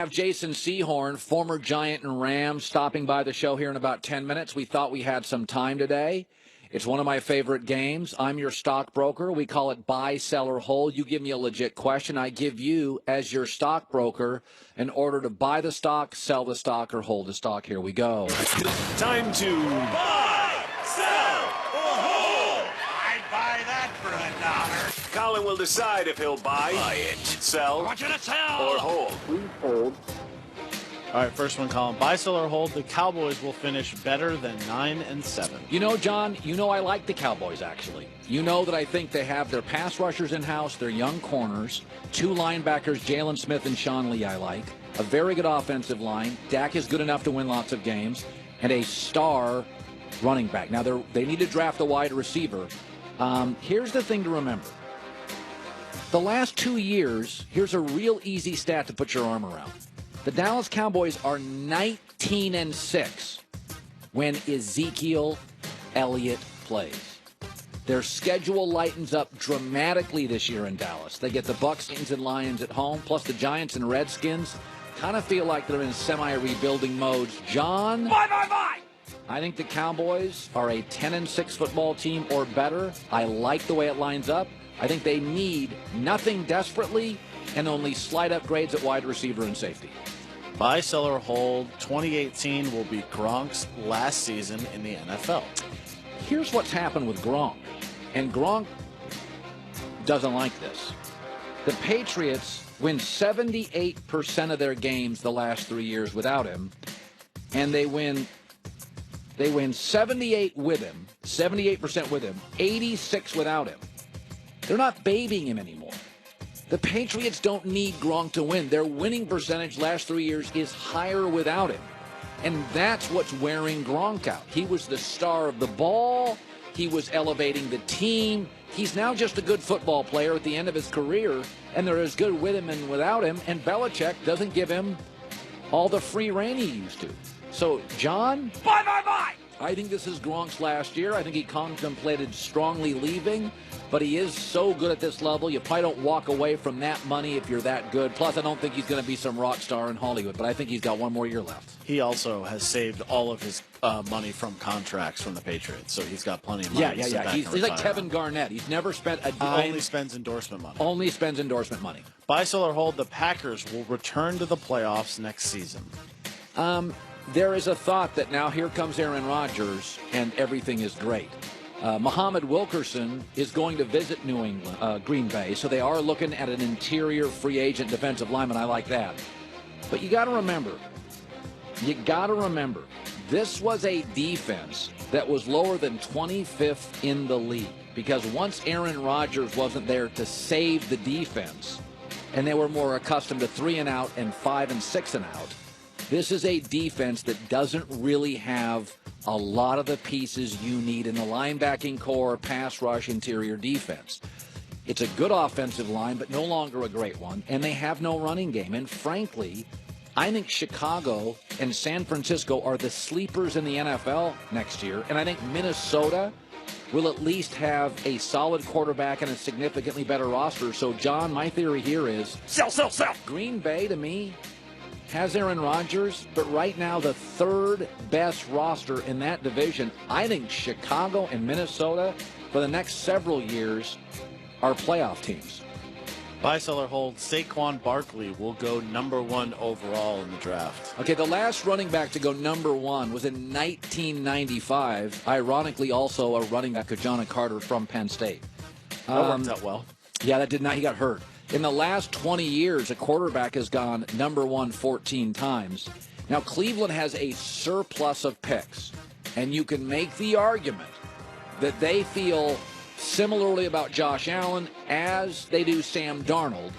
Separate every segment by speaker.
Speaker 1: Have Jason Sehorn, former Giant and Ram, stopping by the show here in about 10 minutes. We thought we had some time today. It's one of my favorite games. I'm your stockbroker. We call it buy, sell, or hold. You give me a legit question. I give you, as your stockbroker, an order to buy the stock, sell the stock, or hold the stock. Here we go.
Speaker 2: Time to buy, sell, or hold.
Speaker 3: I'd buy that for $1.
Speaker 2: Colin will decide if he'll buy it, sell,
Speaker 3: I want you to sell.
Speaker 2: or hold.
Speaker 4: Please hold.
Speaker 5: All right, first one, Colin. Buy, sell, or hold. The Cowboys will finish better than 9-7.
Speaker 1: You know, John, I like the Cowboys, actually. You know that I think they have their pass rushers in-house, their young corners, two linebackers, Jalen Smith and Sean Lee, I like, a very good offensive line. Dak is good enough to win lots of games, and a star running back. Now, they need to draft a wide receiver. Here's the thing to remember. The last 2 years, here's a real easy stat to put your arm around. The Dallas Cowboys are 19-6 when Ezekiel Elliott plays. Their schedule lightens up dramatically this year in Dallas. They get the Bucs, Saints, and Lions at home, plus the Giants and Redskins. Kind of feel like they're in semi-rebuilding modes. John?
Speaker 3: Buy.
Speaker 1: I think the Cowboys are a 10-6 football team or better. I like the way it lines up. I think they need nothing desperately and only slight upgrades at wide receiver and safety.
Speaker 5: Buy, sell, or hold. 2018 will be Gronk's last season in the NFL.
Speaker 1: Here's what's happened with Gronk, and Gronk doesn't like this. The Patriots win 78% of their games the last 3 years without him, and they win 78 with him, 78% with him, 86 without him. They're not babying him anymore. The Patriots don't need Gronk to win. Their winning percentage last 3 years is higher without him. And that's what's wearing Gronk out. He was the star of the ball. He was elevating the team. He's now just a good football player at the end of his career, and they're as good with him and without him, and Belichick doesn't give him all the free rein he used to. So, John?
Speaker 3: Buy.
Speaker 1: I think this is Gronk's last year. I think he contemplated strongly leaving, but he is so good at this level. You probably don't walk away from that money if you're that good. Plus, I don't think he's going to be some rock star in Hollywood, but I think he's got one more year left.
Speaker 5: He also has saved all of his money from contracts from the Patriots, so he's got plenty of money.
Speaker 1: Yeah. He's like Kevin Garnett. He's never spent a dime.
Speaker 5: Only spends endorsement money.
Speaker 1: Only spends endorsement money.
Speaker 5: Buy, sell, or hold. The Packers will return to the playoffs next season.
Speaker 1: There is a thought that now here comes Aaron Rodgers and everything is great. Muhammad Wilkerson is going to visit Green Bay, so they are looking at an interior free agent defensive lineman. I like that. But you got to remember, this was a defense that was lower than 25th in the league, because once Aaron Rodgers wasn't there to save the defense, and they were more accustomed to 3 and out and 5 and 6 and out, this is a defense that doesn't really have a lot of the pieces you need in the linebacking core, pass rush, interior defense. It's a good offensive line, but no longer a great one, and they have no running game. And frankly, I think Chicago and San Francisco are the sleepers in the NFL next year, and I think Minnesota will at least have a solid quarterback and a significantly better roster. So, John, my theory here is
Speaker 3: Sell.
Speaker 1: Green Bay, to me, has Aaron Rodgers, but right now the third best roster in that division. I think Chicago and Minnesota for the next several years are playoff teams.
Speaker 5: Buy, sell, or hold. Saquon Barkley will go number 1 overall in the draft.
Speaker 1: Okay, the last running back to go number 1 was in 1995. Ironically, also a running back, John Carter from Penn State.
Speaker 5: That worked out well.
Speaker 1: Yeah, that did not. He got hurt. In the last 20 years, a quarterback has gone number 1 14 times. Now, Cleveland has a surplus of picks, and you can make the argument that they feel similarly about Josh Allen as they do Sam Darnold.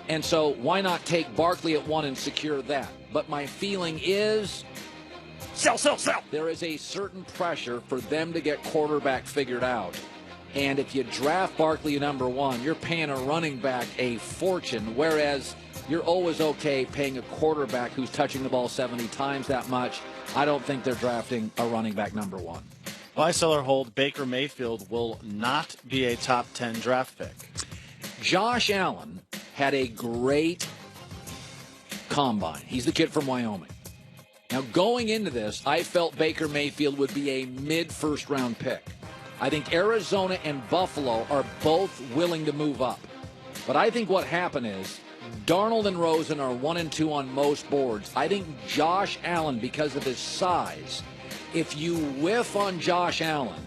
Speaker 1: And so why not take Barkley at 1 and secure that? But my feeling is
Speaker 3: Sell.
Speaker 1: there is a certain pressure for them to get quarterback figured out. And if you draft Barkley at number 1, you're paying a running back a fortune, whereas you're always okay paying a quarterback who's touching the ball 70 times that much. I don't think they're drafting a running back number 1.
Speaker 5: Buy, sell, or hold. Baker Mayfield will not be a top 10 draft pick.
Speaker 1: Josh Allen had a great combine. He's the kid from Wyoming. Now, going into this, I felt Baker Mayfield would be a mid-first-round pick. I think Arizona and Buffalo are both willing to move up. But I think what happened is Darnold and Rosen are 1 and 2 on most boards. I think Josh Allen, because of his size, if you whiff on Josh Allen,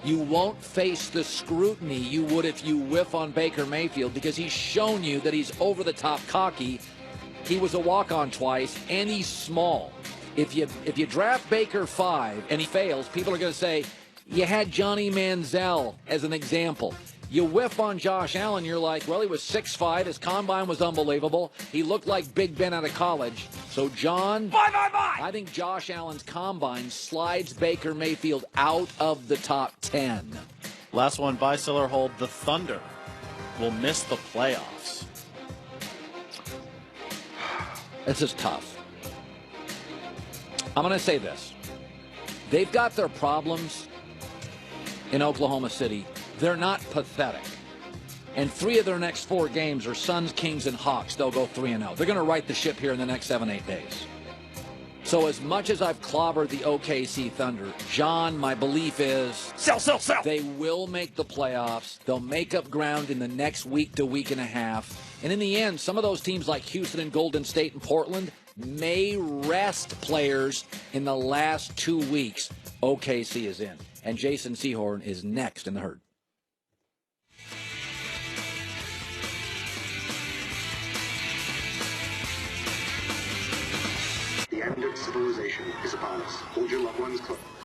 Speaker 1: you won't face the scrutiny you would if you whiff on Baker Mayfield, because he's shown you that he's over-the-top cocky. He was a walk-on twice, and he's small. If you draft Baker 5 and he fails, people are going to say, you had Johnny Manziel as an example. You whiff on Josh Allen, you're like, well, he was 6'5". His combine was unbelievable. He looked like Big Ben out of college. So, John,
Speaker 3: Bye.
Speaker 1: I think Josh Allen's combine slides Baker Mayfield out of the top 10.
Speaker 5: Last one, buy, sell, or hold. The Thunder will miss the playoffs.
Speaker 1: This is tough. I'm going to say this. They've got their problems in Oklahoma City. They're not pathetic. And 3 of their next 4 games are Suns, Kings, and Hawks. They'll go 3-0. They're going to right the ship here in the next 7-8 days. So as much as I've clobbered the OKC Thunder, John, my belief is
Speaker 3: Sell.
Speaker 1: they will make the playoffs. They'll make up ground in the next week to week and a half. And in the end, some of those teams like Houston and Golden State and Portland may rest players in the last 2 weeks. OKC is in. And Jason Sehorn is next in the herd.
Speaker 4: The end of civilization is upon us. Hold your loved ones close.